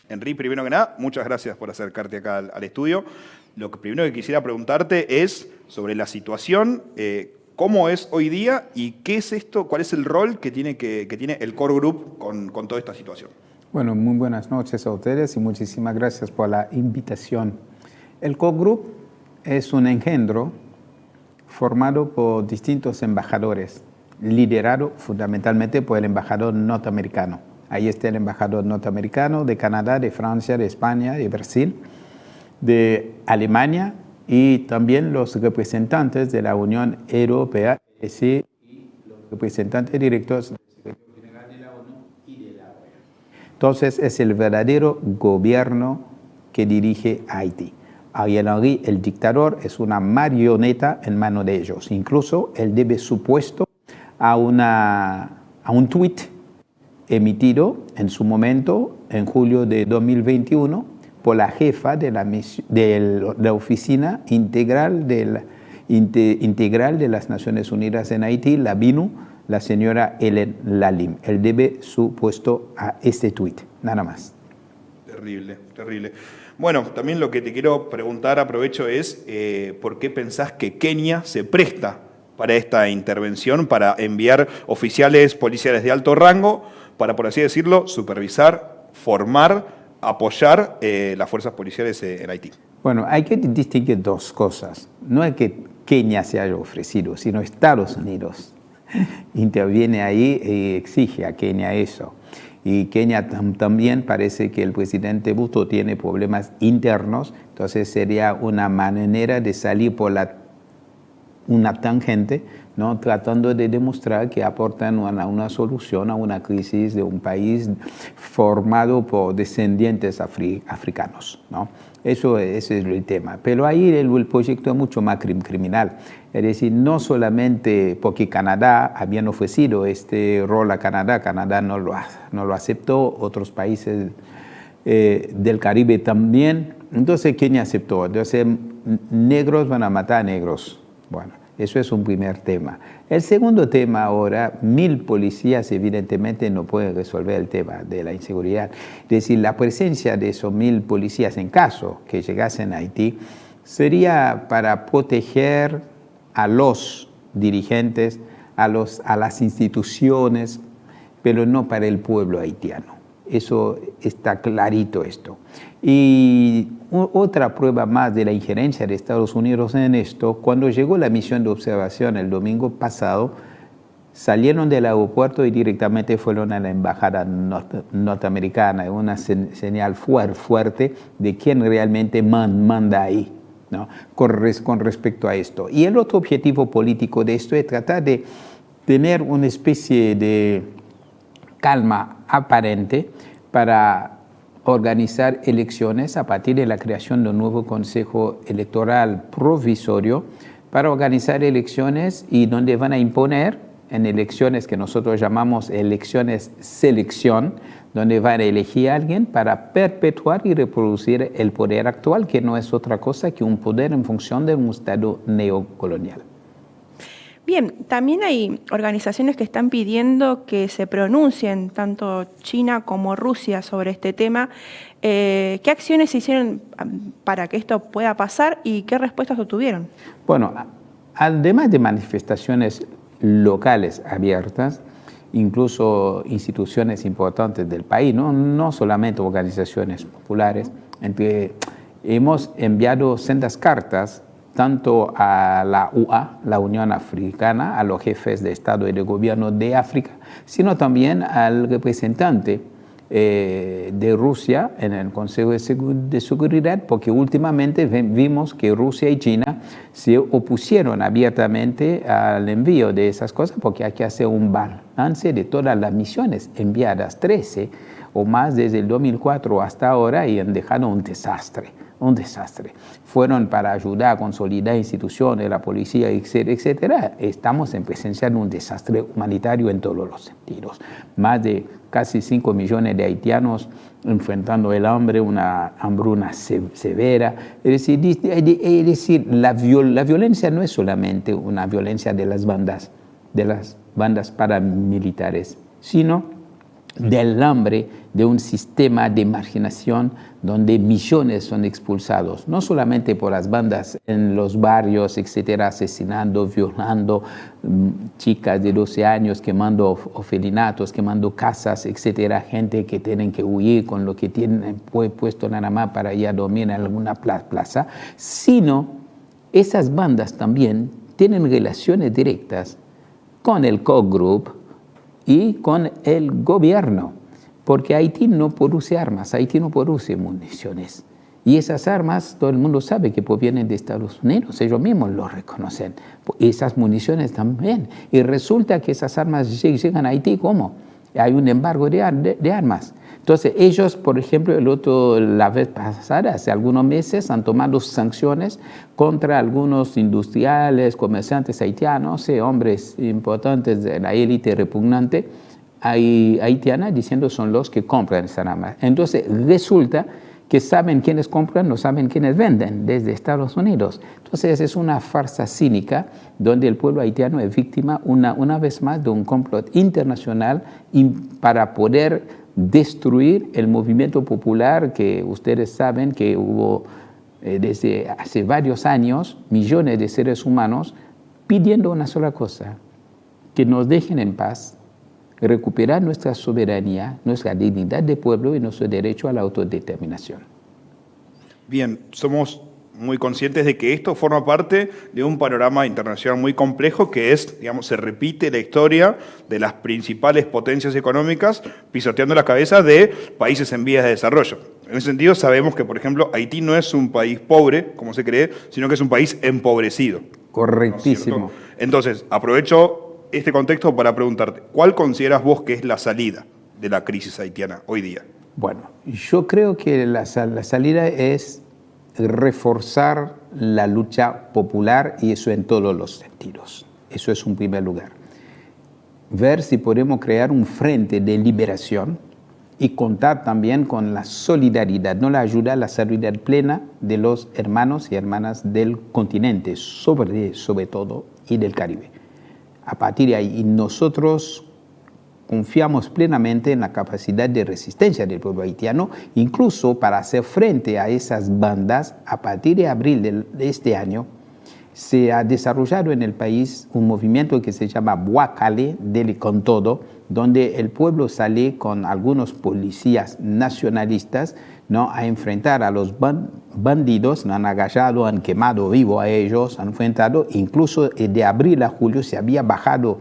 Henry, primero que nada, muchas gracias por acercarte acá al estudio. Lo que primero que quisiera preguntarte es sobre la situación, cómo es hoy día y qué es esto, cuál es el rol que tiene el Core Group con toda esta situación. Bueno, muy buenas noches a ustedes y muchísimas gracias por la invitación. El Core Group es un engendro formado por distintos embajadores, liderado fundamentalmente por el embajador norteamericano. Ahí está el embajador norteamericano de Canadá, de Francia, de España, de Brasil, de Alemania y también los representantes de la Unión Europea, es decir, los representantes directos del Secretario General de la ONU y de la OEA. Entonces es el verdadero gobierno que dirige a Haití. Ariel Henry, el dictador, es una marioneta en manos de ellos. Incluso él debe su puesto a un tuit emitido en su momento, en julio de 2021, por la jefa de la Oficina Integral de las Naciones Unidas en Haití, la BINU, la señora Hélène Lalim. Él debe su puesto a este tuit, nada más. Terrible, terrible. Bueno, también lo que te quiero preguntar, aprovecho, es ¿por qué pensás que Kenia se presta para esta intervención, para enviar oficiales policiales de alto rango, para, por así decirlo, supervisar, formar, apoyar las fuerzas policiales en Haití? Bueno, hay que distinguir dos cosas. No es que Kenia se haya ofrecido, sino Estados Unidos interviene ahí y exige a Kenia eso. Y Kenia también parece que el presidente Bhutto tiene problemas internos, entonces sería una manera de salir por una tangente, ¿no? Tratando de demostrar que aportan una solución a una crisis de un país formado por descendientes africanos, ¿no? Ese es el tema. Pero ahí el proyecto es mucho más criminal. Es decir, no solamente porque Canadá habían ofrecido este rol a Canadá, Canadá no lo aceptó, otros países del Caribe también. Entonces Kenia aceptó. Entonces negros van a matar a negros. Bueno, eso es un primer tema. El segundo tema ahora, 1000 policías evidentemente no pueden resolver el tema de la inseguridad. Es decir, la presencia de esos 1000 policías en caso que llegasen a Haití sería para proteger a los dirigentes, a las instituciones, pero no para el pueblo haitiano. Eso está clarito esto. Y otra prueba más de la injerencia de Estados Unidos en esto, cuando llegó la misión de observación el domingo pasado, salieron del aeropuerto y directamente fueron a la embajada norteamericana, una señal fuerte de quién realmente manda ahí, ¿no? Con respecto a esto. Y el otro objetivo político de esto es tratar de tener una especie de calma aparente para organizar elecciones a partir de la creación de un nuevo Consejo Electoral provisorio para organizar elecciones y donde van a imponer en elecciones que nosotros llamamos elecciones selección, donde van a elegir a alguien para perpetuar y reproducir el poder actual, que no es otra cosa que un poder en función de un Estado neocolonial. Bien, también hay organizaciones que están pidiendo que se pronuncien tanto China como Rusia sobre este tema. ¿Qué acciones se hicieron para que esto pueda pasar y qué respuestas obtuvieron? Bueno, además de manifestaciones locales abiertas, incluso instituciones importantes del país, no solamente organizaciones populares, hemos enviado sendas cartas tanto a la UA, la Unión Africana, a los jefes de Estado y de Gobierno de África, sino también al representante de Rusia en el Consejo de Seguridad, porque últimamente vimos que Rusia y China se opusieron abiertamente al envío de esas cosas, porque hay que hacer un balance de todas las misiones enviadas, 13 o más desde el 2004 hasta ahora, y han dejado un desastre. Fueron para ayudar a consolidar instituciones, la policía, etcétera, etcétera. Estamos en presencia de un desastre humanitario en todos los sentidos. Más de casi 5 millones de haitianos enfrentando el hambre, una hambruna severa. Es decir, la violencia no es solamente una violencia de las bandas paramilitares, sino del hambre de un sistema de marginación donde millones son expulsados, no solamente por las bandas en los barrios, etcétera, asesinando, violando chicas de 12 años, quemando orfelinatos, quemando casas, etcétera, gente que tienen que huir con lo que tienen puesto nada más para ir a dormir en alguna plaza, sino esas bandas también tienen relaciones directas con el Koch Group y con el gobierno, porque Haití no produce armas, Haití no produce municiones. Y esas armas, todo el mundo sabe que provienen de Estados Unidos, ellos mismos lo reconocen. Esas municiones también. Y resulta que esas armas llegan a Haití, ¿cómo? Hay un embargo de armas. Entonces, ellos, por ejemplo, la vez pasada, hace algunos meses, han tomado sanciones contra algunos industriales, comerciantes haitianos, hombres importantes de la élite repugnante haitiana, diciendo son los que compran esas armas. Entonces, resulta que saben quiénes compran, no saben quiénes venden desde Estados Unidos. Entonces, es una farsa cínica donde el pueblo haitiano es víctima una vez más de un complot internacional para poder destruir el movimiento popular que ustedes saben que hubo desde hace varios años, millones de seres humanos pidiendo una sola cosa, que nos dejen en paz, recuperar nuestra soberanía, nuestra dignidad de pueblo y nuestro derecho a la autodeterminación. Bien, somos muy conscientes de que esto forma parte de un panorama internacional muy complejo que es, digamos, se repite la historia de las principales potencias económicas pisoteando la cabeza de países en vías de desarrollo. En ese sentido sabemos que, por ejemplo, Haití no es un país pobre, como se cree, sino que es un país empobrecido. Correctísimo. ¿No es cierto? Entonces, aprovecho este contexto para preguntarte, ¿cuál consideras vos que es la salida de la crisis haitiana hoy día? Bueno, yo creo que la salida es reforzar la lucha popular y eso en todos los sentidos. Eso es un primer lugar. Ver si podemos crear un frente de liberación y contar también con la solidaridad, no la ayuda, la solidaridad plena de los hermanos y hermanas del continente, sobre todo, y del Caribe. A partir de ahí, nosotros confiamos plenamente en la capacidad de resistencia del pueblo haitiano, incluso para hacer frente a esas bandas. A partir de abril de este año, se ha desarrollado en el país un movimiento que se llama Boakale Dele con Todo, donde el pueblo sale con algunos policías nacionalistas, ¿no?, a enfrentar a los bandidos, han agachado, han quemado vivo a ellos, han enfrentado, incluso de abril a julio se había bajado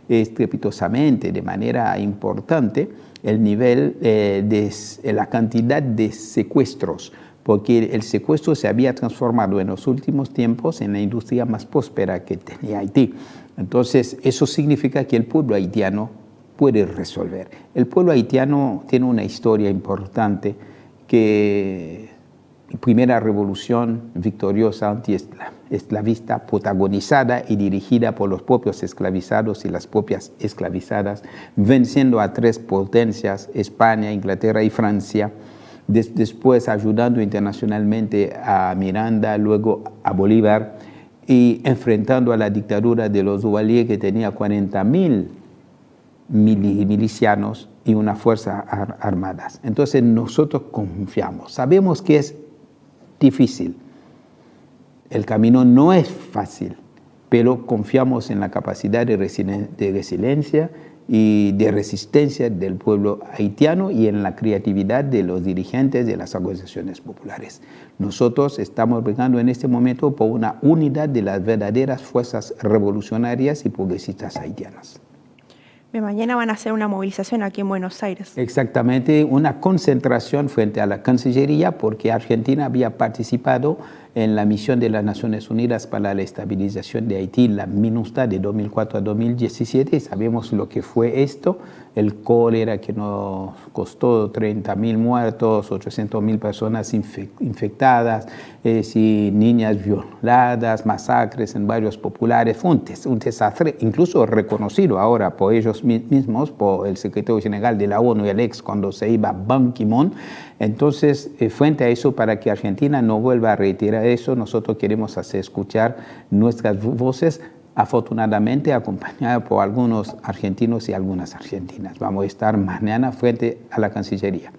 estrepitosamente, de manera importante, el nivel de la cantidad de secuestros, porque el secuestro se había transformado en los últimos tiempos en la industria más próspera que tenía Haití. Entonces, eso significa que el pueblo haitiano puede resolver. El pueblo haitiano tiene una historia importante que la primera revolución victoriosa antiesclavista, protagonizada y dirigida por los propios esclavizados y las propias esclavizadas, venciendo a tres potencias, España, Inglaterra y Francia, después ayudando internacionalmente a Miranda, luego a Bolívar, y enfrentando a la dictadura de los Duvalier, que tenía 40.000 milicianos y una fuerza armadas. Entonces nosotros confiamos, sabemos que es difícil, el camino no es fácil, pero confiamos en la capacidad de resiliencia y de resistencia del pueblo haitiano y en la creatividad de los dirigentes de las organizaciones populares. Nosotros estamos brigando en este momento por una unidad de las verdaderas fuerzas revolucionarias y progresistas haitianas. Mañana van a hacer una movilización aquí en Buenos Aires. Exactamente, una concentración frente a la Cancillería, porque Argentina había participado en la misión de las Naciones Unidas para la estabilización de Haití, la MINUSTAH, de 2004 a 2017, y sabemos lo que fue esto, el cólera que nos costó 30.000 muertos, 800.000 personas infectadas, niñas violadas, masacres en barrios populares. Fue un desastre, incluso reconocido ahora por ellos mismos, por el secretario general de la ONU y el ex cuando se iba Ban Ki-moon. Entonces, frente a eso, para que Argentina no vuelva a retirar eso, nosotros queremos hacer escuchar nuestras voces afortunadamente acompañada por algunos argentinos y algunas argentinas. Vamos a estar mañana frente a la Cancillería.